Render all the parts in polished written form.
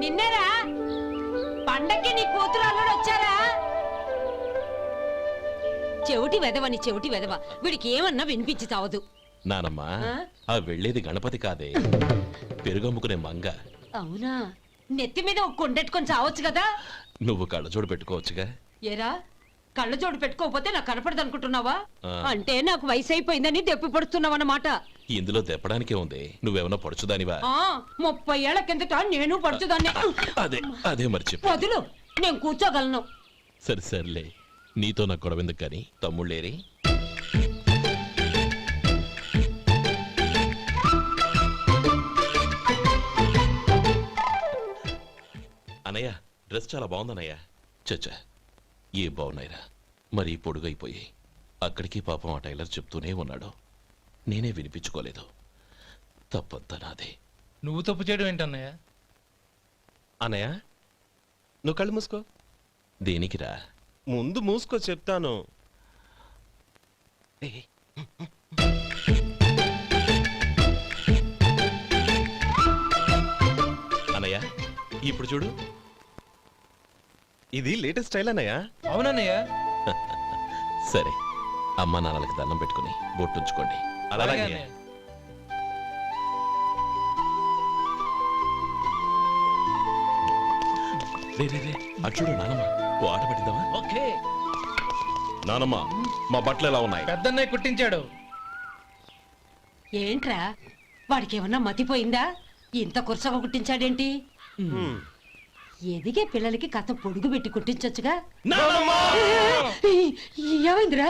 నిన్నేరా పండక్కి నీ కూతురు అల్లుడు వచ్చారా? చెవిటి వెదవని చెవిటి వెదవ, వీడికి ఏమన్నా వినిపించి చావదు. నానమ్మా, ఆ వెళ్ళేది గణపతి కాదే, పెరుగమ్ముకునే మంగ. అవునా? నెత్తి మీద ఒక కొండెట్టుకొని చావచ్చు కదా. నువ్వు కళ్ళజోడు పెట్టుకోవచ్చుగా. ఏరా, కళ్ళజోడు పెట్టుకోకపోతే నాకు కనపడదు అనుకుంటున్నావా? అంటే నాకు వయసు అయిపోయిందని దెప్పి పడుతున్నావు అన్నమాట. ఇందులో దెప్పడానికే ఉంది. నువ్వేమన్నా పడుచుదానివా? 30 ఏళ్ల కిందట నేను పడుచుదాన్ని. అదే అదే మర్చి వదులు, నేను కూర్చోగలను. సరే సర్లే, నీతో నాకు గొడవెందుకు కానీ. తమ్ముళ్ళేరి? అనయ్య, డ్రెస్ చాలా బాగుందన్నయ్య. చచ్చా, ఏ బాగున్నాయిరా, మరీ పొడుగైపోయి. అక్కడికి పాపం ఆ టైలర్ చెప్తూనే ఉన్నాడు, నేనే వినిపించుకోలేదు. తప్పంతా నాదే. నువ్వు తప్పు చేయడం ఏంటన్నయ్య? అన్నయ్య, నువ్వు కళ్ళు మూసుకో. దేనికిరా? ముందు మూసుకో చెప్తాను. అన్నయ్య, ఇప్పుడు చూడు. ఇది లేటెస్ట్ స్టైల్ అన్నయ్య. అవునన్నయ్య. సరే, అమ్మా నాన్నలకి దండం పెట్టుకుని బొట్టుంచుకోండి. అలాగే. అటు చూడు నానమ్మ, ఓ ఆట పట్టిద్దామా? ఓకే. నానమ్మ, మా బట్టలు ఎలా ఉన్నాయి? పెద్దన్నయ్య కుట్టించాడు. ఏంట్రా, వాడికి ఏమన్నా మతిపోయిందా? ఇంత కుర్చగా కుట్టించాడేంటి? ఎదిగే పిల్లలకి కథ పొడుగు పెట్టి కుట్టించొచ్చుగా. ఏమైందిరా?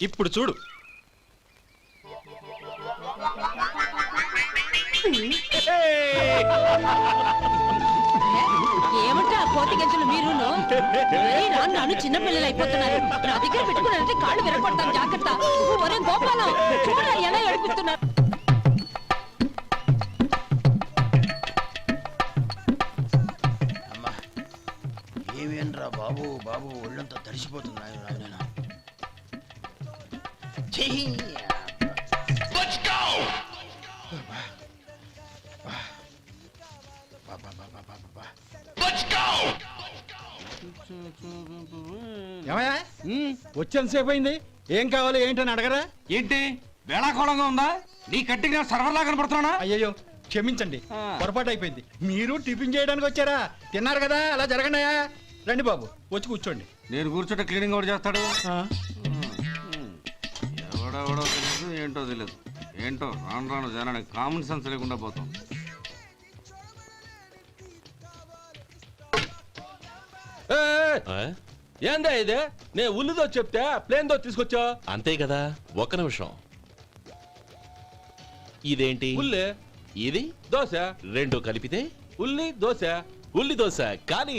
ఇప్పుడు చూడు. ఏమంటే ఆ కోతి గంజలు మీరును నన్ను చిన్న పిల్లలు అయిపోతున్నారు. నా దగ్గర పెట్టుకున్నారంటే కాళ్ళు విరగొడతాను, జాగ్రత్త. ఒరే గోపాలం, చూడరా ఎలా ఏడిపిస్తున్నారు. ఏమేంట్రా బాబు, బాబు ఒళ్ళంతా తడిసిపోతుంది. వచ్చేంతసేపు అయింది, ఏం కావాలి ఏంటని అడగరా? ఏంటి వేళాకోళంగా ఉందా? నీ కట్టిగా సర్వర్లా కనపడుతున్నా? అయ్యయ్యో, క్షమించండి, పొరపాటు అయిపోయింది. మీరు టిఫిన్ చేయడానికి వచ్చారా? తిన్నారు కదా, అలా జరగండియా. రండి బాబు, వచ్చి కూర్చోండి. నేను కూర్చుంటే క్లీనింగ్ కూడా చేస్తాడు. ఎవడెవడో తెలియదు, ఏంటో తెలియదు. ఏంటో రాను రాను జనానికి కామన్ సెన్స్ లేకుండా పోతాం. ఏందా ఇదే? నే ఉల్లిదో చెప్తే ప్లేన్ దో తీసుకొచ్చా. అంతే కదా, ఒక్క నిమిషం. ఇదేంటి? ఉల్లి. ఇది దోశ. రెండు కలిపితే ఉల్లి దోశ. ఉల్లి దోశ. కానీ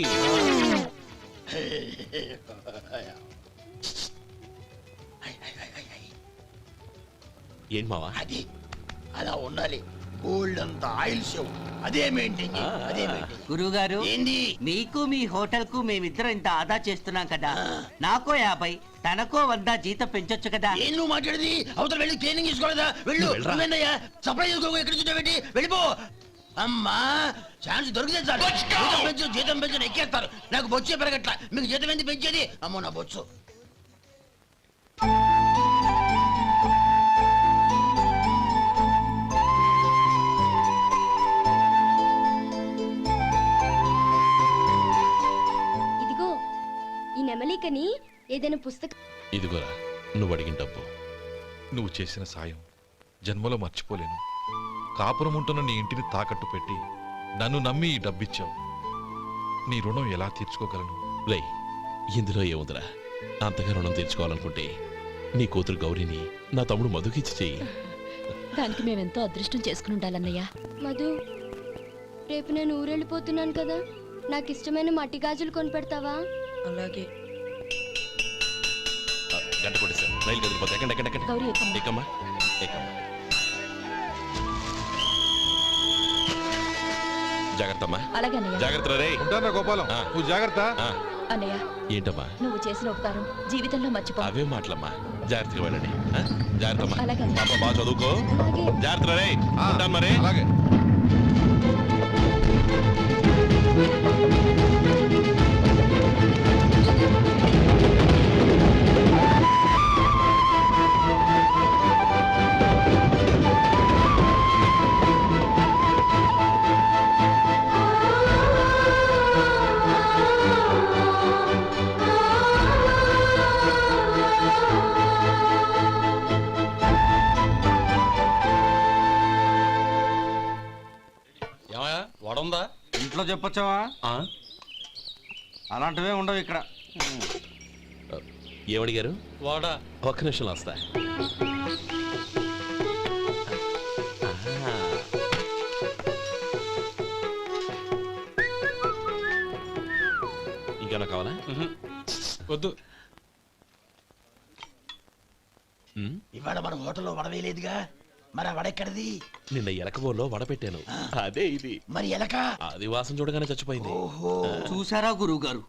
ఏంటి మావా? అది అలా ఉండాలి. గోల్డ్ అంత ఆయిల్ షో అదే మెయింటైన్ చేయి, అదే మెయింటైన్. గురువుగారు, ఏంది? మీకు మీ హోటల్ కు మేమిద్దరం ఇంత ఆదా చేస్తున్నాం కదా, నాకో 50 తనకో 100 జీతం పెంచొచ్చు కదా. ఏం నువ్వు మాట్లాడేది? అవతల వెళ్ళి ట్రైనింగ్ తీసుకోలేదా? వెళ్ళు. సప్లై చేసుకో, ఎక్కడ చూసా పెట్టి వెళ్ళిపో. అమ్మా, ఛాన్స్ దొరికితే చాలు. జీతం పెంచు ఎక్కేస్తారు. నాకు బొచ్చే పెరగట్ల, మీకు జీతం ఎందుకు పెంచేది? అమ్మో నా బొచ్చు. ఇదిగో ఈ నెమలికని ఏదైనా పుస్తకం. ఇదిగోరా, నువ్వు అడిగిన డబ్బు. నువ్వు చేసిన సాయం జన్మలో మర్చిపోలేను. కాపురం ఉంటున్న నీ ఇంటిని తాకట్టు పెట్టి నన్ను నమ్మి ఈ డబ్బిచ్చావు. నీ రుణం ఎలా తీర్చుకోగలను? రేయ్, ఇందులో ఏముందిరా? అంతగా రుణం తీర్చుకోవాలనుకుంటే నీ కూతురు గౌరీని నా తమ్ముడు మధుకిచ్చి చెయ్యి. దానికి మేమెంతో అదృష్టం చేసుకుని ఉండాలన్నయ్య. మధు, రేపు నేను ఊరెళ్ళిపోతున్నాను కదా, నాకు ఇష్టమైన మట్టి గాజులు కొనిపెడతావా? అలాగే. గంట కొట్టేశారు, రైలు కదిలిపోతే. ఎక్కండి ఎక్కండి ఎక్కండి. గౌరీ ఎక్కమ్మా. ఎక్కమ్మా ఎక్కమ్మా. జాగ్రత్త అమ్మా. అలాగే అన్నయ్య. జాగ్రత్త రే. ఉంటానా గోపాలం, నువ్వు జాగ్రత్త. అన్నయ్య, ఏంటమ్మా? నువ్వు చేసిన ఉపకారం జీవితంలో మర్చిపో. అవే మాటలమ్మా. జాగ్రత్తగా వెళ్ళండి ఆ? జాగ్రత్త అమ్మా. అలాగే. పాప బాగా చదువుకో అలాగే. జాగ్రత్త రే ఆ, ఉంటాను మరి అలాగే ఏమయ్యా వడుందా ఇంట్లో చెప్పొచ్చావా అలాంటివే ఉండవు ఇక్కడ. ఏమడిగారు వాడా ఒక్క నిమిషంలో వస్తా ఇంకేమన్నా కావాలా వద్దు. ఉమ్, ఇవాళ మన హోటల్లో వడవేయలేదుగా, మరి ఆ వడ ఎక్కడిది? నిన్న ఎలకబోల్లో వడ పెట్టాను అదే ఇది మరి ఎలక? అది వాసన చూడగానే చచ్చిపోయింది ఓహో, చూసారా గురువు గారు,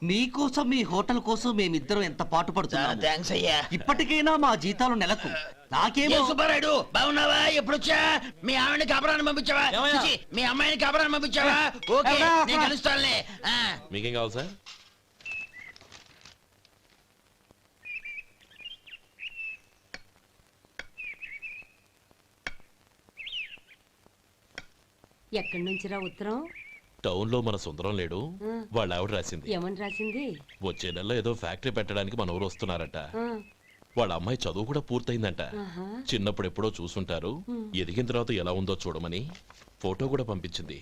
మీకోసం మీ హోటల్ కోసం మేమిద్దరం ఎంత పాటు చాలా పడుతున్నాము. థ్యాంక్స్ అయ్యా. ఇప్పటికైనా మా జీతాలు నెలకు నాకేమో. ఏ సుబ్బారాయుడు, బాగున్నావా? ఎప్పుడొచ్చా? మీ ఆవిడని కాపురాన్ని పంపించావా? ఏమయ్యా? చిచి, మీ అమ్మాయిని కాపురాన్ని పంపించావా? ఓకే, నేను కలుస్తానులే. మీకేం కావాలి సార్ ఎక్కడి నుంచిరా ఉత్తరం? టౌన్ లో మన సుందరం లేడు వాళ్ళ ఆవిడ రాసింది ఏమని రాసింది? వచ్చే నెలలో ఏదో ఫ్యాక్టరీ పెట్టడానికి మన ఊరు వస్తున్నారట ఆ, వాళ్ళ అమ్మాయి చదువు కూడా పూర్తయిందంట ఆహా. చిన్నప్పుడు ఎప్పుడో చూసుంటారు ఎదిగిన తర్వాత ఎలా ఉందో చూడమని ఫోటో కూడా పంపించింది.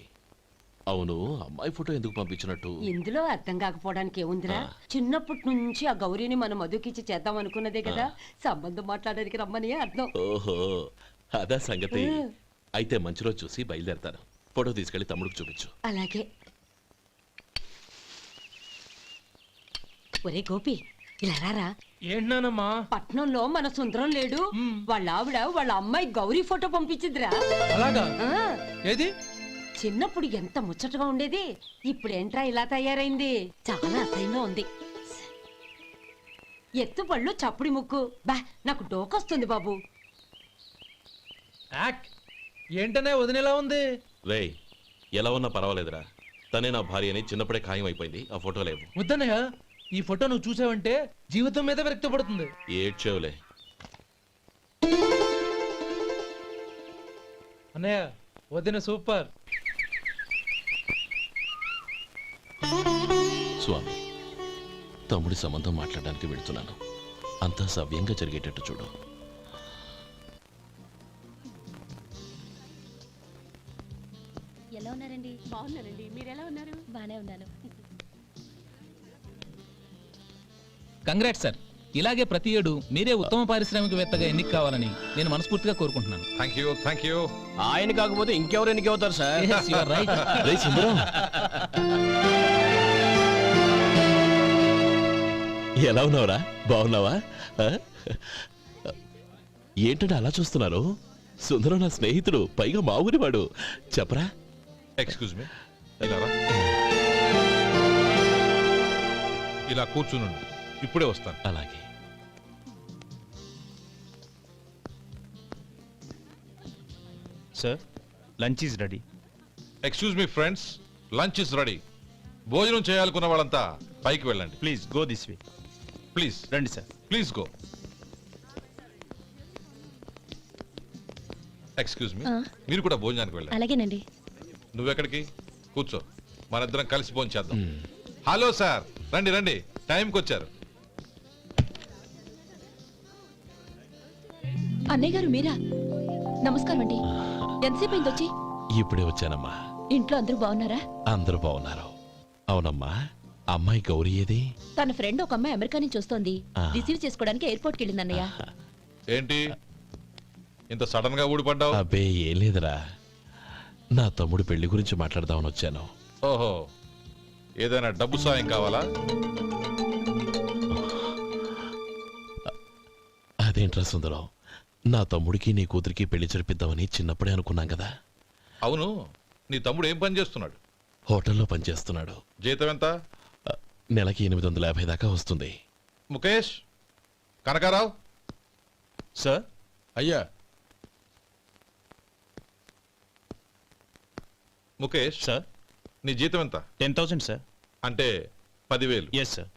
అవును, అమ్మాయి ఫోటో ఎందుకు పంపించినట్టు? ఇందులో అర్థం కాకపోవడానికి ఏముందిరా, చిన్నప్పటి నుంచి ఆ గౌరీని మన మధుకిచ్చి చేద్దాం అనుకున్నదే కదా, సంబంధం మాట్లాడడానికి రమ్మని అర్థం. ఓహో అదా సంగతి. అయితే మంచి రోజు చూసి బయలుదేరతాను. ఫోటో తీసుకెళ్లి తమ్ముడికి చూపించు. అలాగే. ఒరే గోపి, ఇలా రారా. ఏంటన్నానమ్మా? పట్నంలో మన సుందరం లేడు, వాళ్ళ ఆవిడ వాళ్ళ అమ్మాయి గౌరీ ఫోటో పంపించిద్దిరా. అలాగా? ఆ, ఏది? చిన్నప్పుడు ఎంత ముచ్చటగా ఉండేది, ఇప్పుడేంట్రా ఇలా తయారైంది? చాలా అసహ్యంగా ఉంది. ఎత్తుపళ్ళు చప్పుడి ముక్కు, బా నాకు డోకొస్తుంది బాబు. యాక్ ఏంటనే వదినేలా ఉంది? రేయ్, ఎలా ఉన్నా పర్వాలేదురా, తనే నా భార్య అని చిన్నప్పుడే ఖాయం అయిపోయింది. ఆ ఫోటో లేవు. వద్దన్నయ్య, ఈ ఫోటో నువ్వు చూసావంటే జీవితం మీద విరక్తి పడుతుంది. ఏడ్చేవులే. అన్నయ్య, వదిన సూపర్. స్వామి, తమ్ముడి సంబంధం మాట్లాడడానికి వెళ్తున్నాను. అంతా సవ్యంగా జరిగేటట్టు చూడు. ఎలా ఉన్నారండి? బాగున్నానండి, మీరు ఎలా ఉన్నారు? బానే ఉన్నాను. Congrats sir. ఇలాగే ప్రతి ఏడు మీరే ఉత్తమ పారిశ్రామికవేత్తగా ఎన్నిక కావాలని నేను మనస్ఫూర్తిగా కోరుకుంటున్నాను. Thank you. ఆయన కాకపోతే ఇంకెవరు ఎన్నికవుతారు sir? Yes, you are right. రేయ్ సుందరం, ఎలా ఉన్నావురా? బాగున్నావా? ఆ? ఏంటంటే అలా చూస్తున్నారు? సుందరం నా స్నేహితుడు, పైగా మా ఊరివాడు. చెప్పరా? ఎక్స్క్యూజ్ మీ, ఇలా రా. ఇలా కూర్చునుండు, ఇప్పుడే వస్తాను. అలాగే. Sir, lunch is ready. Excuse me friends, lunch is ready. భోజనం చేయాలనుకున్న వాళ్ళంతా పైకి వెళ్ళండి. Please go this way. Please రండి sir. Please go. Excuse me, మీరు కూడా భోజనానికి వెళ్ళండి. అలాగేనండి. నువ్వెక్కడికి? కూర్చో, మనిద్దరం కలిసి భోజనం చేద్దాం. హలో సార్, రండి రండి, టైంకి వచ్చారు. అన్నయ్య గారు మీరా? నమస్కారం అండి. ఎంతసేపు అయింది వచ్చి? ఇప్పుడే వచ్చానమ్మా. ఇంట్లో అందరూ బాగున్నారా? అందరూ బాగున్నారు. అవునమ్మా, అమ్మాయి గౌరీ ఏది? తన ఫ్రెండ్ ఒక అమ్మాయి అమెరికా నుంచి వస్తోంది. రిసీవ్ చేసుకోవడానికి ఎయిర్పోర్ట్కి వెళ్ళింది అన్నయ్య. ఏంటి ఇంత సడన్ గా ఊడిపడ్డావు? అబ్బే ఏం లేదురా, నా తమ్ముడు పెళ్లి గురించి మాట్లాడదామని వచ్చాను. ఓహో, ఏదైనా డబ్బు సాయం కావాలా? అదేంట్రా సుందరం, నా తమ్ముడికి నీ కూతురికి పెళ్లి జరిపిద్దామని చిన్నప్పుడే అనుకున్నాం కదా. అవును, నీ తమ్ముడు ఏం పని చేస్తున్నాడు? హోటల్లో పనిచేస్తున్నాడు. జీతం ఎంత? నెలకి 850 దాకా వస్తుంది. ముఖేష్, కనకారావు, సార్ అయ్యా ముఖేష్ సార్ నీ జీతం ఎంత 10,000 సార్. అంటే 10,000. Yes sir.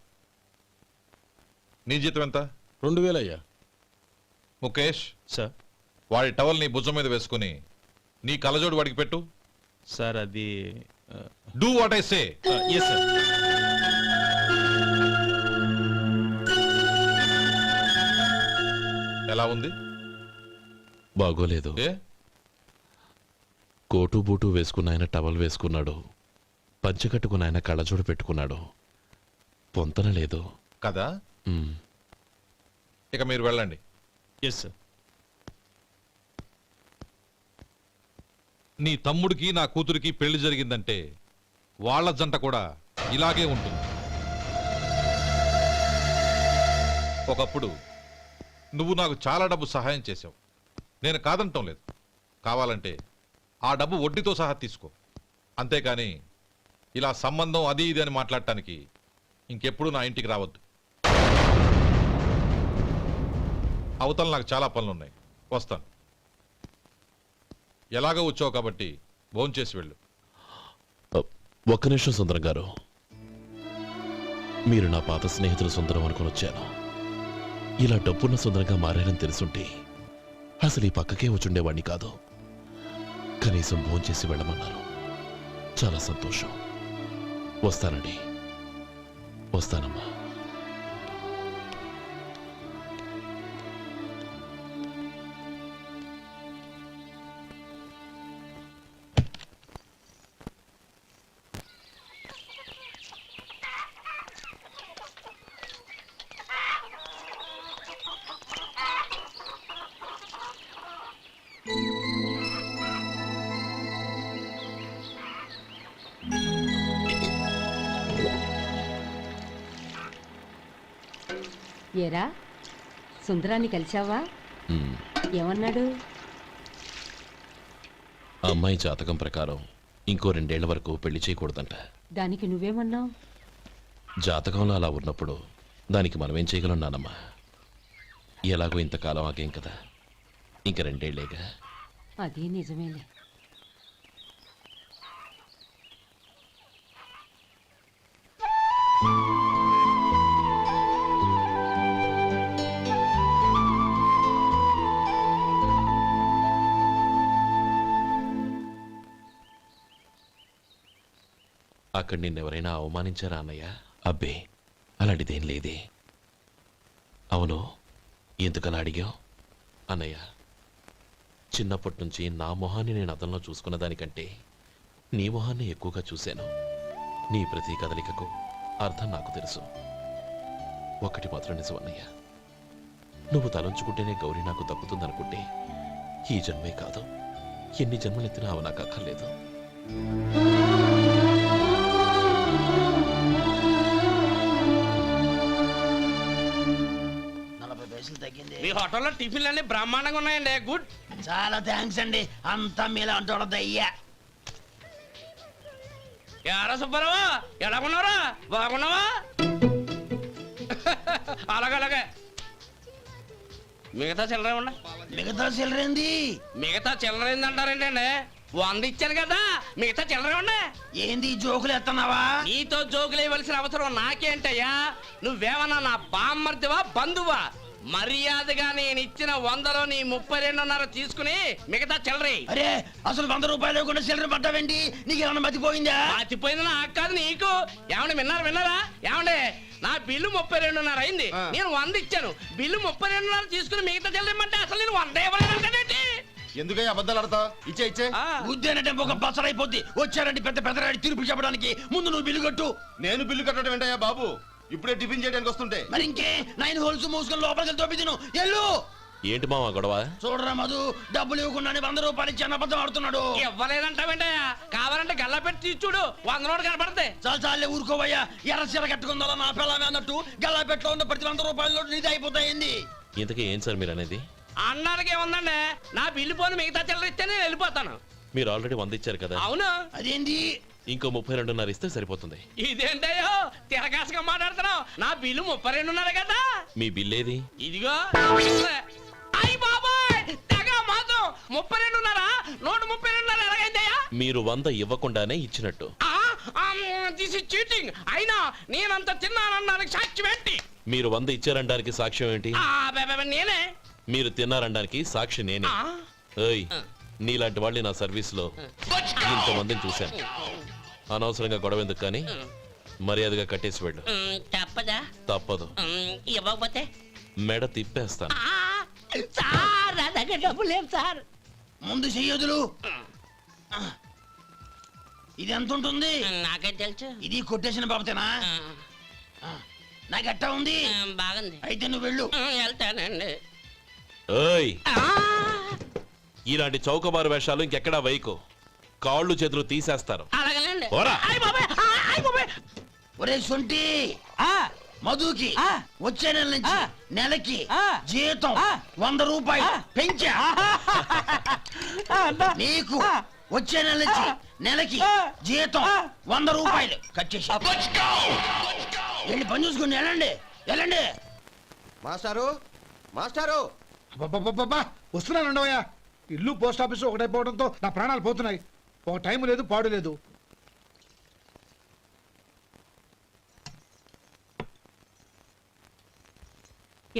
నీ జీతం ఎంత? 2,000 అయ్యా. ముఖేష్ సార్. వాడి టవల్ నీ భుజం మీద వేసుకుని నీ కలజోడు వాడికి పెట్టు. సార్ అది do what I say. Yes sir. ఎలా ఉంది? బాగోలేదు. ఏ కోటు బూటు వేసుకున్న ఆయన టవల్ వేసుకున్నాడు, పంచె కట్టుకున్న ఆయన కళ్ళజోడు పెట్టుకున్నాడు. పొంతన లేదు కదా? మ్. ఇక మీరు వెళ్ళండి. Yes sir. నీ తమ్ముడికి నా కూతురికి పెళ్లి జరిగిందంటే వాళ్ళ జంట కూడా ఇలాగే ఉంటుంది. ఒకప్పుడు నువ్వు నాకు చాలా డబ్బు సహాయం చేశావు, నేను కాదంటం లేదు. కావాలంటే ఆ డబ్బు వడ్డీతో సహా తీసుకో. అంతేకాని ఇలా సంబంధం అది ఇది అని మాట్లాడటానికి ఇంకెప్పుడు నా ఇంటికి రావద్దు. అవతల నాకు చాలా పనులున్నాయి, వస్తాను. ఎలాగో వచ్చావు కాబట్టి భోంచేసి వెళ్ళు. ఒక్క నిమిషం సుందరం గారు, మీరు నా పాత స్నేహితులు సుందరం అనుకుని వచ్చాను. ఇలా డబ్బున్న సుందరంగా మారారని తెలుసుంటే అసలు ఈ పక్కకే వచ్చుండేవాణ్ణి కాదు. కనీసం భోంచేసి వెళ్ళమన్నారు, చాలా సంతోషం. వస్తానండి, వస్తానమ్మా. ఏరా సుందరాన్ని కలిశావా? మ్. ఏమన్నాడు? ఆ అమ్మాయి జాతకం ప్రకారం ఇంకో 2 ఏళ్ల వరకు పెళ్లి చేయకూడదంట. దానికి నువ్వేమన్నావు? జాతకంలో అలా ఉన్నప్పుడు దానికి మనమేం చేయగలం నానమ్మా? ఎలాగో ఇంతకాలం ఆగేం కదా, ఇంక 2 ఏళ్లేగా. అది నిజమేలే. అక్కడ నిన్నెవరైనా అవమానించారా అన్నయ్య? అబ్బే, అలాంటిదేం లేదే. అవును, ఎందుకలా అడిగావు? అన్నయ్య, చిన్నప్పటి నుంచి నా మొహాన్ని నేను అద్దంలో చూసుకున్న దానికంటే నీ మొహాన్ని ఎక్కువగా చూశాను. నీ ప్రతి కదలికకు అర్థం నాకు తెలుసు. ఒకటి మాత్రం నిజం అన్నయ్య, నువ్వు తలంచుకుంటేనే గౌరీ నాకు దక్కుతుందనుకుంటే ఈ జన్మే కాదు, ఎన్ని జన్మలెత్తినా అవి నాకు అక్కర్లేదు. మీ హోటల్లో టిఫిన్లు అన్ని బ్రహ్మాండంగా ఉన్నాయండి. గుడ్, చాలా థ్యాంక్స్ అండి. అంతా మీలా అంటూ అయ్యా. ఎరా సుబ్బారావు, ఎలా ఉన్నారా? బాగున్నావా? అలాగే మిగతా చిల్లర ఉన్నా. మిగతా చిల్లరేంది? మిగతా చిల్లరేంది అంటారండి అండి? 100 ఇచ్చాను కదా, మిగతా చిల్లర ఉన్నా. ఏంది జోకులు ఎత్తన్నావా? నీతో జోకులు ఇవ్వాల్సిన అవసరం నాకేంటయ్యా? నువ్వేమన్నా నా బామ్మర్దివా, బంధువా? మర్యాదగా నేను ఇచ్చిన 100లో నీ 32.5 తీసుకుని మిగతా చిల్లరే. అరే, అసలు 100 రూపాయలు కూడా చిల్లర పడ్డావేంటి? నీకు ఏమన్నా మతిపోయిందా? మతిపోయింది నాకు కాదు, నీకు. ఏమండి విన్నారా? ఏమండి, నా బిల్లు 32.5 అయింది, నేను 100 ఇచ్చాను. బిల్లు 32.5 తీసుకుని మిగతా చిల్లర ఇమ్మంటే అసలు నేను 100 ఇవ్వలేదంటే ఎందుకయ్యా అబద్ధాలు ఆడతావు? ఇచ్చే బుద్ధి ఒక బసరైపోద్ది. వచ్చారంటే పెద్ద పెద్దరాడి తీర్పు చెప్పడానికి ముందు నువ్వు బిల్లు కట్టు. నేను బిల్లు కట్టడం ఏంటయ్యా బాబు? ఇప్పుడే టిఫిన్ చేయడానికి వస్తుంటే. మరి ఇంకే 9 హోల్స్ మూసుకొని లోపలికి తోపి తిను. ఎల్లు. ఏంటి మావా గొడవ? చూడరా మధు, డబ్బులు ఇవ్వకుండా 100 రూపాయలు ఇచ్చి అబద్ధం ఆడుతున్నాడు. ఇవ్వలేదంటావేంటయ్యా? కావాలంటే గల్లా పెట్టి తీసి చూడు, 100 నోటు కనపడతాయి. చాలే ఊరుకోవయ్యా. ఎర్ర చీర కట్టుకుందా నా పిల్లమే అన్నట్టు గల్లా పెట్టలో ఉన్న ప్రతి 100 రూపాయల నీది అయిపోతాయింది. ఇంతకీ ఏం సార్ మీరు అనేది? అన్నానికి ఏముందండి, నా బిల్లు పోను మిగతా చిల్లర ఇస్తే నేను వెళ్ళిపోతాను. మీరు ఆల్రెడీ 100 ఇచ్చారు కదా. అవును. అదేంటి? ఇంకో 32.5 ఇస్తే సరిపోతుంది. ఇదేంటయ్యో తిరగాసుగా మాట్లాడుతున్నావు? నా బిల్లు 32.5 కదా. మీ బిల్ ఏది? ఇదిగో. 32.5 132.5 ఎలాగైందయ్యా? మీరు 100 ఇవ్వకుండానే ఇచ్చినట్టు. This is cheating. అయినా నేనంత తిన్నానన్నానికి సాక్ష్యం ఏంటి? మీరు 100 ఇచ్చారనడానికి సాక్ష్యం ఏంటి? నేనే. మీరు తిన్నారనడానికి సాక్షి నేనే. ఏయ్, నీలాంటి వాళ్ళని నా సర్వీస్ లో ఇంతమందిని చూశాను. అనవసరంగా గొడవ ఎందుకు కానీ మర్యాదగా కట్టేసి వెళ్ళు. తప్పదా? తప్పదు. ఇవ్వకపోతే మెడ తిప్పేస్తాను. సార్ నా దగ్గర డబ్బు లేదు సార్. ముందు చెయ్యదులు. ఇది ఎంత ఉంటుంది? నాకేం తెలుసు. ఇది కొట్టేసిన బాబతేనా? నాకు ఎట్టా ఉంది? బాగుంది. అయితే నువ్వు వెళ్ళు. వెళ్తానండి. ఏయ్, ఇలాంటి చౌకబారు వేషాలు ఇంకెక్కడా వైకో. కాళ్ళు చేతులు తీసేస్తారు. అలాగేనండి. పోరా. ఒరే సొంటి, మధుకి వచ్చే నెల నుంచి నెలకి జీతం 100 రూపాయలు పెంచా. నీకు వచ్చే నెల నుంచి నెలకి జీతం 100 రూపాయలు కట్ చేసి వెళ్ళి పని చూసుకుని వెళ్ళండి వెళ్ళండి. మాస్టారు మాస్టారు వస్తున్నాను ఉండవయ్యా. ఇల్లు పోస్ట్ ఆఫీసు ఒకటైపోవడంతో నా ప్రాణాలు పోతున్నాయి. ఒక టైం లేదు పాడు లేదు.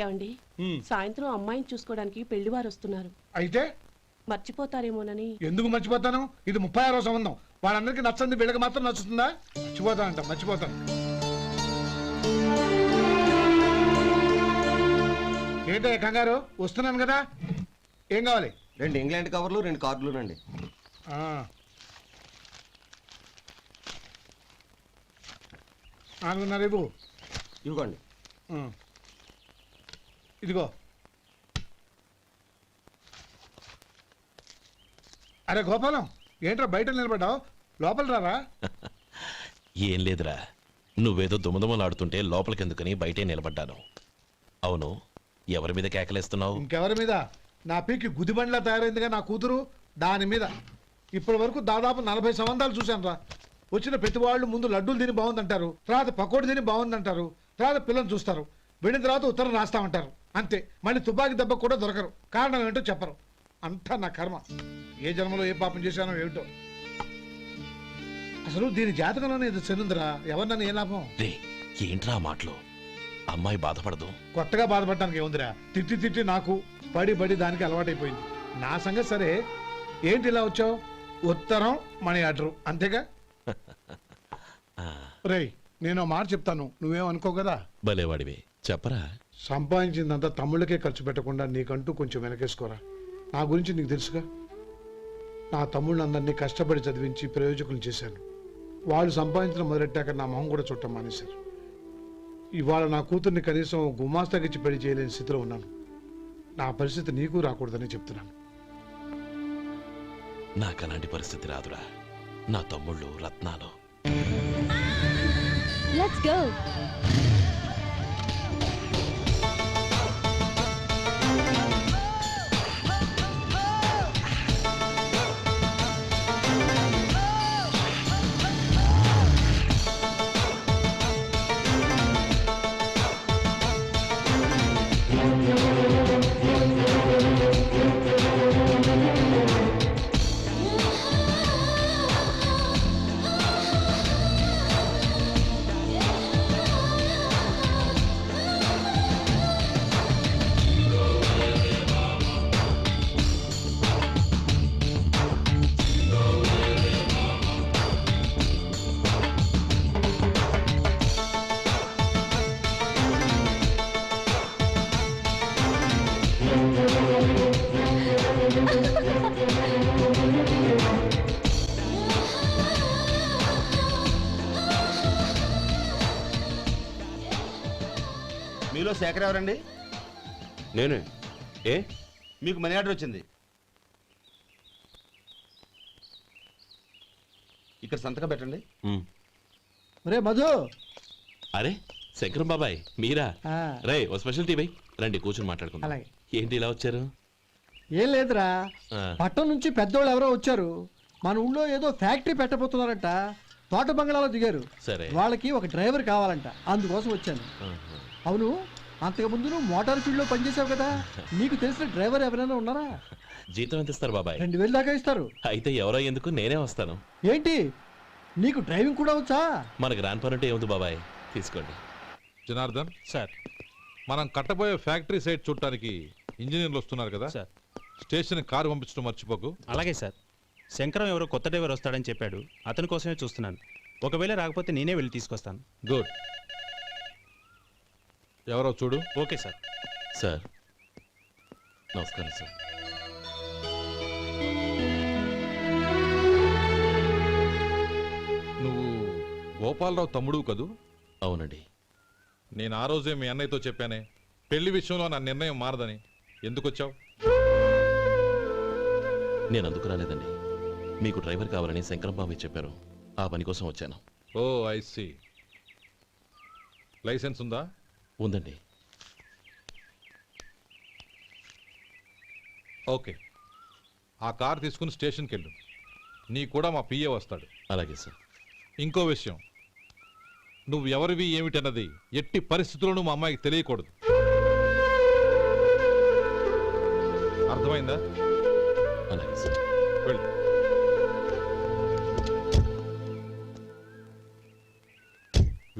ఏమండి, సాయంత్రం అమ్మాయిని చూసుకోవడానికి పెళ్లివారు వస్తున్నారు. అయితే మర్చిపోతారేమోనని. ఎందుకు మర్చిపోతాను? ఇది 36వ సంబంధం. వాళ్ళందరికీ నచ్చంది వీళ్ళకి మాత్రం నచ్చుతుందా? మర్చిపోతానంట, మర్చిపోతాను. ఏంటో కంగారు? వస్తున్నాను కదా. ఏం కావాలి? 2 ఇంగ్లాండ్ కవర్లు 2 కార్డులు రండి. రేపు ఇవ్వండి. ఇదిగో. అరే గోపాలం, ఏంట్రా బయట నిలబడ్డావు? లోపల రారా. ఏం లేదురా, నువ్వేదో దుమదుమలాడుతుంటే లోపలికెందుకని బయటే నిలబడ్డాను. అవును, ఎవరి మీద కేకలేస్తున్నావు? ఇంకెవరి మీద? నా పీకి గుదిబండ్లా తయారైందిగా నా కూతురు, దాని మీద. ఇప్పటి వరకు దాదాపు 40 సంబంధాలు చూశాను రా. వచ్చిన ప్రతి వాళ్ళు ముందు లడ్డూలు తిని బాగుందంటారు, తర్వాత పకోడి తిని బాగుందంటారు, తర్వాత పిల్లలు చూస్తారు, వెళ్ళిన తర్వాత ఉత్తరం రాస్తామంటారు. అంతే, మళ్ళీ తుపాకీ దెబ్బ కూడా దొరకరు. కారణం ఏంటో చెప్పరు. అంతా నా కర్మ. ఏ జన్మలో ఏ పాపం చేశానో ఏమిటో. అసలు దీని జాతకంలోనే ఇది చెందుందిరా. ఎవరినన్నా ఏ లాభం? ఏంట్రా మాటలు? అమ్మాయి బాధపడదు. కొత్తగా బాధపడటానికి ఏముందిరా? తిట్టి తిట్టి నాకు పడి పడి దానికి అలవాటైపోయింది. నా సంగతి సరే, ఏంటి ఇలా వచ్చావు? ఉత్తరం మనీ ఆర్డర్ అంతేగా. రేయ్, నేను మాట చెప్తాను, నువ్వేం అనుకో కదా. భలేవాడివి, చెప్పరా. సంపాదించిందంతా తమ్ముళ్ళకే ఖర్చు పెట్టకుండా నీకంటూ కొంచెం వెనకేసుకోరా. నా గురించి నీకు తెలుసుగా. నా తమ్ముళ్ళందరినీ కష్టపడి చదివించి ప్రయోజకులు చేశాను. వాళ్ళు సంపాదించడం మొదలెట్టాక నా మొహం కూడా చుట్టం మానేశారు. ఇవాళ నా కూతుర్ని కనీసం గుమాస్తాకిచ్చి పెళ్లి చేయలేని స్థితిలో ఉన్నాను. నా పరిస్థితి నీకు రాకూడదని చెప్తున్నాను. నాకు అలాంటి పరిస్థితి రాదురా. నా తమ్ముళ్ళు రత్నాలు. Let's go. మీలో శేఖర్ ఎవరండి? నేనే. ఏ మీకు మనీ ఆర్డర్ వచ్చింది. ఇక్కడ సంతకం పెట్టండి. రే మధు. అరే శంకరం బాబాయ్, మీరా? రే, ఓ స్పెషల్ టీ బై. రండి కూర్చొని మాట్లాడుకుందాం. ఏంటి ఇలా వచ్చారు? ఏం లేదురా, పట్టణం నుంచి పెద్దోళ్ళు ఎవరో వచ్చారు. మన ఊళ్ళో ఏదో ఫ్యాక్టరీ పెట్టబోతున్నారంట. తోట బంగ్లాలో దిగారు. సరే. వాళ్ళకి ఒక డ్రైవర్ కావాలంట, అందుకోసం వచ్చాను. అవును, అంతకుముందు నువ్వు మోటార్ ఫీల్డ్ లో పనిచేసావు కదా, నీకు తెలిసిన డ్రైవర్ ఎవరైనా ఉన్నారా? జీతం ఎంత ఇస్తారు బాబాయ్? 2000 దాకా ఇస్తారు. అయితే ఎవరో ఎందుకు, నేనే వస్తాను. ఏంటి, నీకు డ్రైవింగ్ కూడా వచ్చా? మనకు రాని పని అంటే ఏముంది బాబాయ్, తీసుకోండి. జనార్దన్ సార్. మనం కట్టబోయే ఫ్యాక్టరీ సైట్ చూడటానికి ఇంజనీర్లు వస్తున్నారు కదా సార్. స్టేషన్ కారు పంపించడం మర్చిపోకు. అలాగే సార్. శంకరం ఎవరో కొత్త డ్రైవర్ వస్తాడని చెప్పాడు, అతని కోసమే చూస్తున్నాను. ఒకవేళ రాకపోతే నేనే వెళ్ళి తీసుకొస్తాను. గుడ్. ఎవరో చూడు. Okay sir. సార్ నమస్కారం సార్. నువ్వు గోపాలరావు తమ్ముడు కదూ? అవునండి. నేను ఆ రోజే మీ అన్నయ్యతో చెప్పానే పెళ్లి విషయంలో నా నిర్ణయం మారదని. ఎందుకు వచ్చావు? నేను అందుకు రాలేదండి. మీకు డ్రైవర్ కావాలని శంకరం బాబాయ్ చెప్పారు, ఆ పని కోసం వచ్చాను. ఓ ఐ సీ. లైసెన్స్ ఉందా? ఉందండి. ఓకే, ఆ కార్ తీసుకుని స్టేషన్కి వెళ్ళు. నీ కూడా మా పిఏ వస్తాడు. అలాగే సార్. ఇంకో విషయం, నువ్వు ఎవరివి ఏమిటన్నది ఎట్టి పరిస్థితుల్లోనూ మా అమ్మాయికి తెలియకూడదు. అర్థమైందా? అలాగే సార్. వెళ్ళు.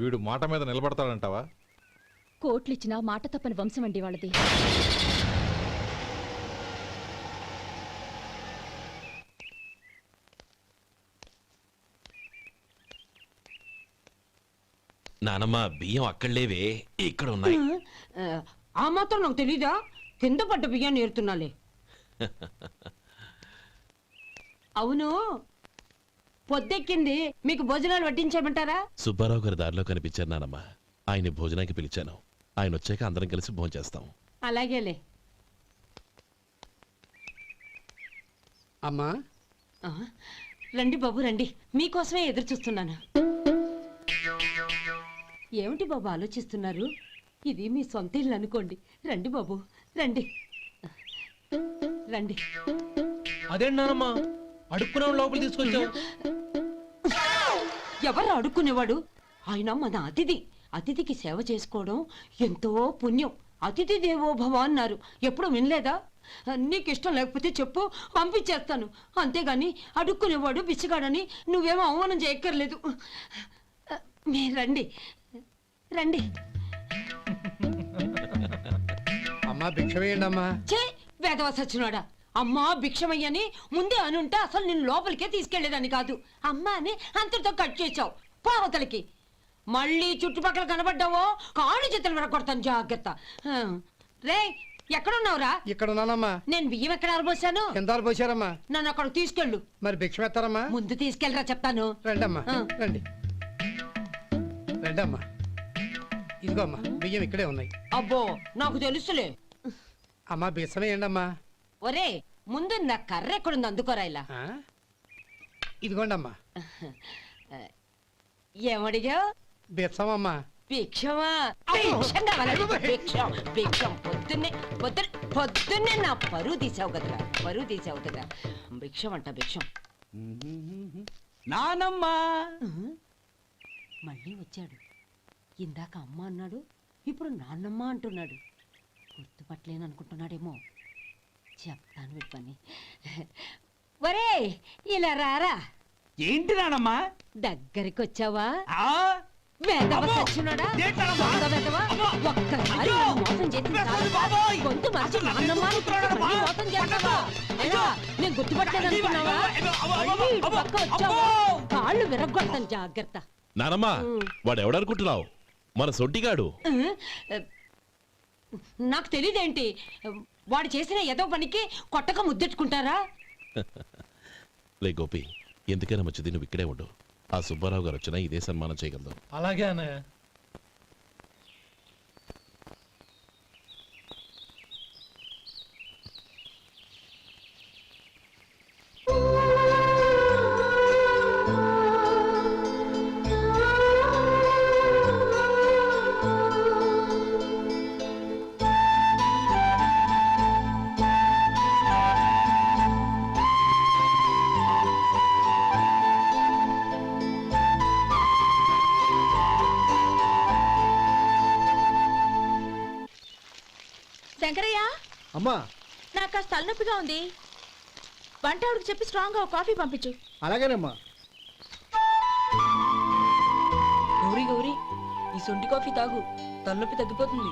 వీడు మాట మీద నిలబడతాడంటావా? కోట్లిచ్చినా మాట తప్పని వంశం అండి వాళ్ళది. నానమ్మ బియ్యం అక్కడ లేవే, ఇక్కడ ఉన్నాయి. ఆ మాత్రం నాకు తెలీదా? కింద పడ్డ బియ్యాన్ని ఏరుతున్నాలే. అవును, పొద్దెక్కింది, మీకు భోజనాలు వడ్డించేయమంటారా? సుబ్బారావు గారి దారిలో కనిపించారు నానమ్మ, ఆయన భోజనానికి పిలిచాను. ఆయన వచ్చాక అందరం కలిసి భోజనం చేస్తాం. అలాగేలే. అమ్మా రండి బాబు రండి, మీకోసమే ఎదురు చూస్తున్నాను. ఏమిటి బాబు ఆలోచిస్తున్నారు? ఇది మీ సొంత ఇల్లు అనుకోండి. రండి బాబు రండి రండి. అదేంటి నానమ్మా, అడుక్కునే లోపల తీసుకొచ్చావు? ఎవరు అడుక్కునేవాడు? ఆయన మన అతిథి. అతిథికి సేవ చేసుకోవడం ఎంతో పుణ్యం. అతిథి దేవో భవ అన్నారు, ఎప్పుడు వినలేదా? నీకు ఇష్టం లేకపోతే చెప్పు, పంపించేస్తాను. అంతేగాని అడుక్కునేవాడు బిచ్చగాడని నువ్వేమో అవమానం చేయక్కర్లేదు. మీరు రండి రండి. అమ్మా భిక్ష వేయండి అమ్మా. చే వేదవ సచ్చినాడా, అమ్మా భిక్షమయ్యని ముందే అనుంటే అసలు నేను లోపలికే తీసుకెళ్లేదని కాదు. అమ్మా అని అంతటితో కట్ చేసావు. పావతలకి మళ్ళీ చుట్టుపక్కల కనబడ్డావో కాళ్ళు చేతులు విరగొడతాను, జాగ్రత్త. రే ఎక్కడున్నావురా? ఇక్కడ ఉన్నానమ్మా. నేను బియ్యం ఎక్కడ ఆరబోసాను? ఎంత పోసారమ్మా? నన్ను అక్కడ తీసుకెళ్ళు. మరి భిక్ష పెడతారమ్మా? ముందు తీసుకెళ్ళరా చెప్తాను. రండమ్మా రండి రండమ్మా. ఇదిగో అమ్మా బియ్యం ఇక్కడే ఉన్నాయి. అబ్బో నాకు తెలుసులే. అమ్మా బిచ్చం వేయండి అమ్మా. ఒరే ముందు నా కర్ర ఎక్కడుంది, అందుకోరా ఇలా. ఇదిగోండి అమ్మా. ఏమడిగా? బిచ్చమమ్మా. భిక్షమా? భిక్షం కావాలండి, భిక్షం భిక్షం. పొద్దున్నే నా పరువు తీసావు కదరా, పరువు తీసావు కదా. భిక్షం అంట భిక్షం. నానమ్మా మళ్ళీ వచ్చాడు. ఇందాక అమ్మ అన్నాడు, ఇప్పుడు నాన్నమ్మ అంటున్నాడు. గుర్తుపట్టలేననుకుంటున్నాడేమో. చెప్తాను వీడి పని. ఒరే ఇలా రారా. ఏంటి నానమ్మా? దగ్గరికి వచ్చావా? వేదవ సచ్చినోడా, దొంగ వేదవ. ఒక్కసారి నన్ను మోసం చేసి గొంతు మార్చి నాన్నమ్మ అని మళ్ళీ మోసం చేస్తావా? ఎలా? నేను గుర్తుపట్టలేదనుకున్నావా? మళ్ళీ ఇటు పక్క వచ్చావా కాళ్ళు విరగొడతాను, జాగ్రత్త. నానమ్మ వాడు ఎవడనుకుంటున్నావు? మన సొంటిగాడు. నాకు తెలియదేంటి, వాడు చేసిన ఏదో పనికి కొట్టక ముద్దెట్టుకుంటారా? లే గోపి, ఎందుకైనా మంచిది నువ్వు ఇక్కడే ఉండు. ఆ సుబ్బారావు గారు వచ్చినా ఇదే సన్మానం చేయగలదు. అలాగే అన్నయ్య. అమ్మా నాకు కాస్త తలనొప్పిగా ఉంది. వంట ఆవిడకి చెప్పి స్ట్రాంగ్గా ఒక కాఫీ పంపించు. అలాగేనమ్మా. గౌరీ గౌరీ, ఈ సొంటి కాఫీ తాగు, తలనొప్పి తగ్గిపోతుంది.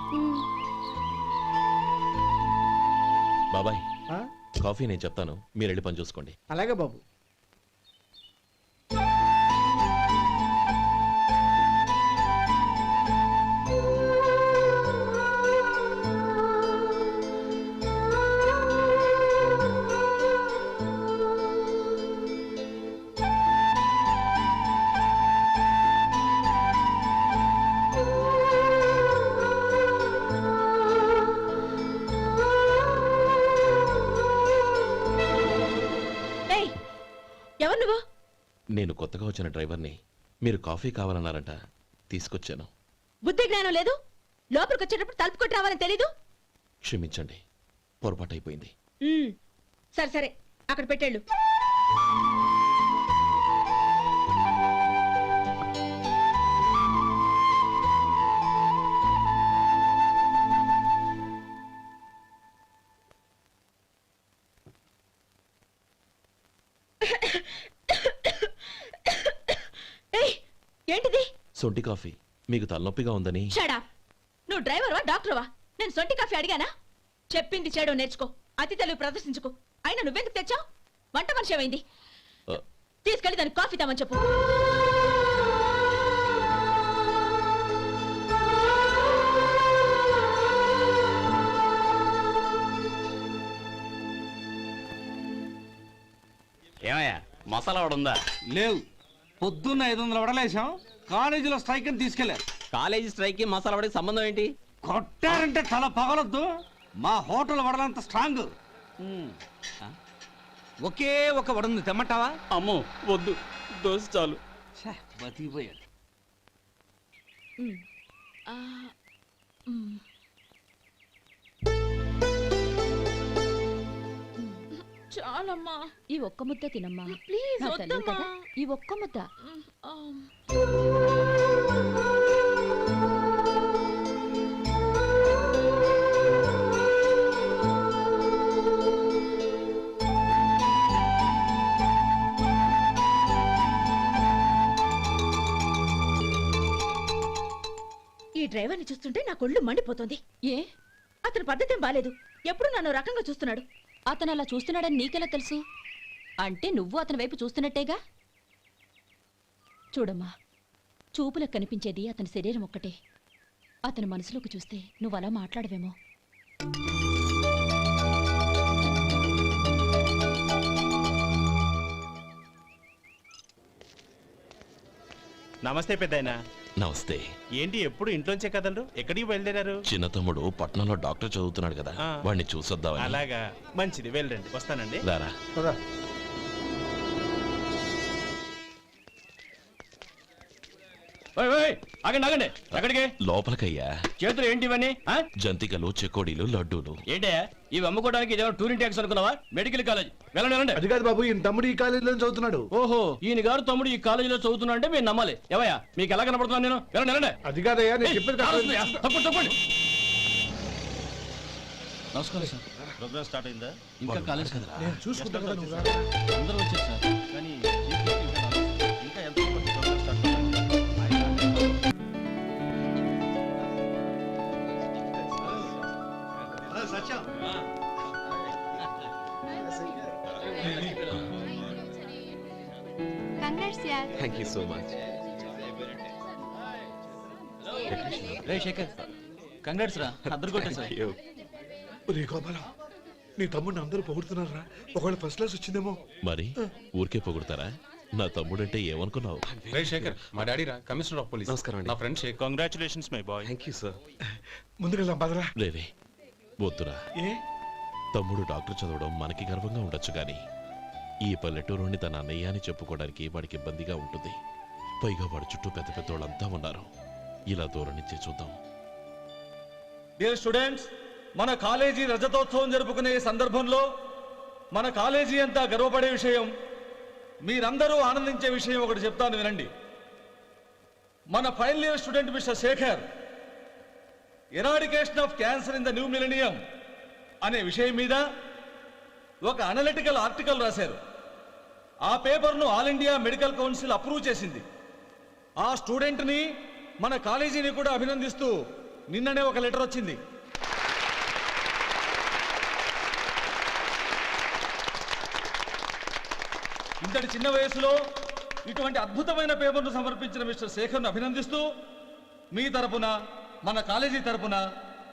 బాబాయ్ ఆ? కాఫీ నేను చెప్తాను, మీరు వెళ్ళి పని చూసుకోండి. అలాగే బాబు. ఎవరు నువ్వు? నేను కొత్తగా వచ్చిన డ్రైవర్ని. మీరు కాఫీ కావాలన్నారంట, తీసుకొచ్చాను. బుద్ధి జ్ఞానం లేదు. లోపలికి వచ్చేటప్పుడు తలుపు కొట్టి రావాలని తెలీదు. క్షమించండి, పొరపాటు అయిపోయింది. సరే సరే, అక్కడ పెట్టేళ్ళు. ఏంటిది? సొంటి కాఫీ. మీకు తలనొప్పిగా ఉందని. షడా, నువ్వు డ్రైవర్వా డాక్టర్వా? నేను సొంటి కాఫీ అడిగానా? చెప్పింది చేయడం నేర్చుకో, అతి తెలివి ప్రదర్శించుకో. అయినా నువ్వెందుకు తెచ్చావు? వంట మనిషి ఏమైంది? తీసుకెళ్ళి దానికి కాఫీ తామని చెప్పు. ఏమయ్యా మసాలా వడ ఉందా? లేవు. పొద్దున్న 500 వడలేసాం, కాలేజీలో స్ట్రైక్ అని తీసుకెళ్లారు. కాలేజీ స్ట్రైక్ కి మసాలా వడకి సంబంధం ఏంటి? కొట్టారంటే తల పగలొద్దు. మా హోటల్ వడలంత స్ట్రాంగ్. ఒకే ఒక వడ ఉంది, తెమ్మంటావా? అమ్మో వద్దు, దోశ చాలు. బతికిపోయాడు. చాలమ్మా, ఈ ఒక్క ముద్ద తినమ్మా ప్లీజ్. నా తల్లి కదా, ఈ ఒక్క ముద్ద. ఈ డ్రైవర్ని చూస్తుంటే నా కొళ్ళు మండిపోతుంది. ఏ? అతని పద్ధతేం బాలేదు. ఎప్పుడు నన్ను రకంగా చూస్తున్నాడు. అతను అలా చూస్తున్నాడని నీకెలా తెలుసు? అంటే నువ్వు అతని వైపు చూస్తున్నట్టేగా. చూడమ్మా, చూపులకు కనిపించేది అతని శరీరం ఒక్కటే. అతని మనసులోకి చూస్తే నువ్వు అలా మాట్లాడవేమో. నమస్తే పెద్దాయనా. నమస్తే. ఏంటి ఎప్పుడు ఇంట్లోంచే కదలరు? ఎక్కడికి బయలుదేరారు? చిన్న తమ్ముడు పట్నంలో డాక్టర్ చదువుతున్నాడు కదా, వాడిని చూసొద్దామని. అలాగా, మంచిది, వెళ్ళండి. వస్తానండి. రారా. ఆగండి ఆగండి, ఎక్కడికి? లోపలికయ్యా. చేతులు ఏంటి ఇవన్నీ? జంతికలు, చెకోడీలు, లడ్డూలు. ఏంటే ఇవి అమ్ముకోవడానికి ఇదేమో టూరింగ్ ట్యాక్స్ అనుకున్నావా? Medical college. వెళ్ళండి. అది కాదు బాబు, ఈయన తమ్ముడు ఈ కాలేజీలో చదువుతున్నాడు. ఓహో, ఈయన గారు తమ్ముడు ఈ కాలేజీలో చదువుతున్నా అంటే మీరు నమ్మాలి. ఎవయా మీకు ఎలా కనపడుతున్నాను నేను? వెళ్ళండి. అది కాదయ్యా, నేను చెప్పేది తప్పండి. నమస్కారం సార్. ప్రోగ్రామ్ స్టార్ట్ అయిందా? ఇంకా కాలేజ్ కదా, నేను చూసుకుంటా కదా, నువ్వు రా. అందరూ వచ్చారు సార్. కానీ ఇంకా ఎంత ప్రోగ్రామ్ స్టార్ట్ అయింది? Thank you so much. రే శేఖర్, కంగ్రాట్స్ రా, అద్దరు కొట్టా సార్. ఒరే గోపాలం, నీ తమ్ముడిని అందరూ పొగుడుతున్నారా? ఒకవేళ ఫస్ట్ క్లాస్ వచ్చిందేమో. మరి ఊరికే పొగుడతారా? నా తమ్ముడంటే ఏమనుకున్నావు? రే శేఖర్, మా డాడీ రా, కమిషనర్ ఆఫ్ పోలీస్. నమస్కారం అండి. నా friend Shekhar. Congratulations my boy. Thank you sir. ముందుకెళ్దాం పదరా. లేవే, వద్దురా. ఏ? తమ్ముడు డాక్టర్ చదవడం మనకి గర్వంగా ఉండొచ్చు కానీ ఈ పల్లెటూరుని తన అన్నయ్య అని చెప్పుకోవడానికి వాడికి ఇబ్బందిగా ఉంటుంది. పైగా వాడి చుట్టూ పెద్ద పెద్దోళ్ళంతా ఉన్నారు. ఇలా దూరం నుంచే చూద్దాం. డియర్ స్టూడెంట్స్, మన కాలేజీ రజతోత్సవం జరుపుకునే సందర్భంలో మన కాలేజీ అంతా గర్వపడే విషయం, మీరందరూ ఆనందించే విషయం ఒకటి చెప్తాను వినండి. మన final year student mister Shekhar, eradication of cancer in the new millennium అనే విషయం మీద ఒక అనలిటికల్ ఆర్టికల్ రాశారు. ఆ పేపర్ను All India Medical Council approve చేసింది. ఆ స్టూడెంట్ని మన కాలేజీని కూడా అభినందిస్తూ నిన్ననే ఒక లెటర్ వచ్చింది. ఇంతటి చిన్న వయసులో ఇటువంటి అద్భుతమైన పేపర్ను సమర్పించిన మిస్టర్ శేఖర్ను అభినందిస్తూ మీ తరపున మన కాలేజీ తరపున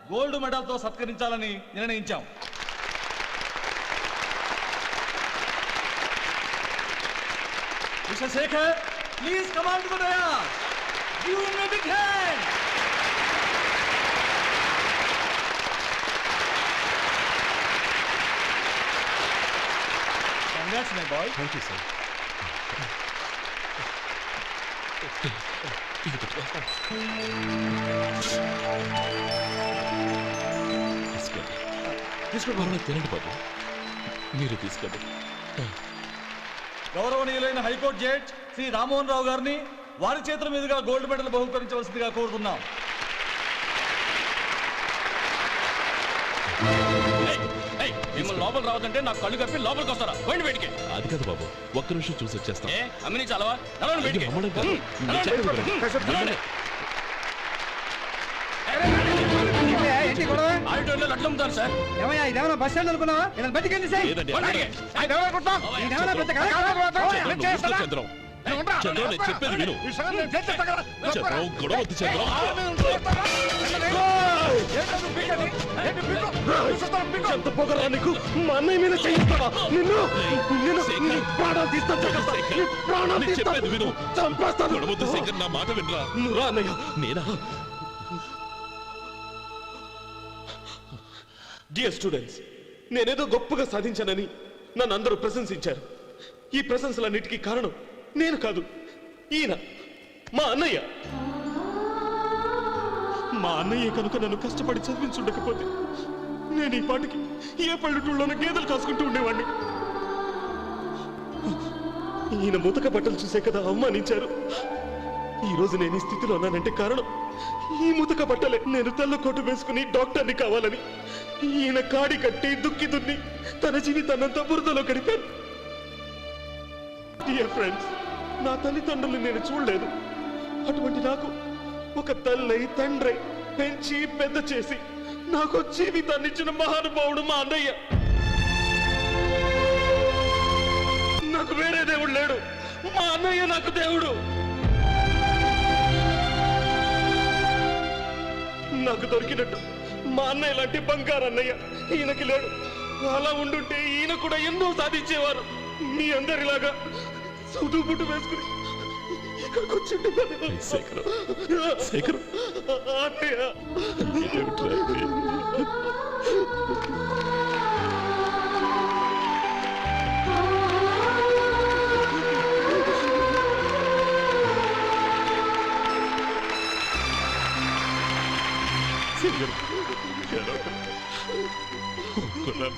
గోల్డ్ మెడల్తో సత్కరించాలని నిర్ణయించాం. Mister Shekhar, please come on to the dais. Give him a big hand. Congrats my boy. Thank you sir. తీసుకోండి, తినండి బాబు. మీరు తీసుకోండి. గౌరవనీయులైన హైకోర్టు జడ్జ్ శ్రీ రామ్మోహన్ రావు గారిని వారి చేతుల మీదుగా గోల్డ్ మెడల్ బహుకరించవలసిందిగా కోరుతున్నాం. మిమ్మల్ని లోపల రావద్దంటే నాకు కళ్ళు కప్పి లోపలికి వస్తారా? పోయింది బయటికి. అది కాదు బాబు, ఒక్క నిమిషం చూసి వచ్చేస్తాం. అమ్మిని చాలవా? నడవండి బయటికి. అమ్మడం కాదు. నేను చెప్పేది వినండి. ఆడిటోరియంలో లడ్లు అమ్ముతారు సార్. ఇదేమన్నా బస్ స్టాండ్ అనుకున్నావా? ఇలా బతికెళ్ళి సార్. లేదండి, చంద్రం, చంద్రం, నేను చెప్పేది విను. చంద్రం, గొడవ వద్దు చంద్రం. ఎంత పొగరా నీకు? మా అన్నయ్య మీద చేయిస్తావా? చెప్పేది విను. గొడవద్దు శేఖర్, నా మాట వినరా. నువ్వు అన్నయ్య. నేనా? డియర్ స్టూడెంట్స్, నేనేదో గొప్పగా సాధించానని నన్ను అందరూ ప్రశంసించారు. ఈ ప్రశంసలన్నిటికీ కారణం నేను కాదు, ఈయన మా అన్నయ్య. మా అన్నయ్య కనుక నన్ను కష్టపడి చదివించుండకపోతే నేను ఈ పాటికి ఏ పల్లెటూళ్ళలోనూ గేదెలు కాసుకుంటూ ఉండేవాడిని. ఈయన ముతక బట్టలు చూసే కదా అవమానించారు. ఈ రోజు నేను ఈ స్థితిలో ఉన్నానంటే కారణం ఈ ముతక బట్టలే. నేను తెల్ల కోటు వేసుకుని డాక్టర్ని కావాలని ఈయన కాడి కట్టి దుక్కి దున్ని తన జీవితాన్నంతా బురదలో గడిపాను. డియర్ ఫ్రెండ్స్, నా తల్లిదండ్రులు నేను చూడలేదు. అటువంటి నాకు ఒక తల్లై తండ్రై పెంచి పెద్ద చేసి నాకు జీవితాన్ని ఇచ్చిన మహానుభావుడు మా అన్నయ్య. నాకు వేరే దేవుడు లేడు, మా అన్నయ్య నాకు దేవుడు. నాకు దొరికినట్టు మా అన్నయ్య లాంటి బంగారు అన్నయ్య ఈయనకి లేడు. అలా ఉండుంటే ఈయన కూడా ఎన్నో సాధించేవారు. మీ అందరిలాగా సుదుబుట్టు వేసుకుని ఇక్కడికి వచ్చిండు. అన్నయ్య, Get up.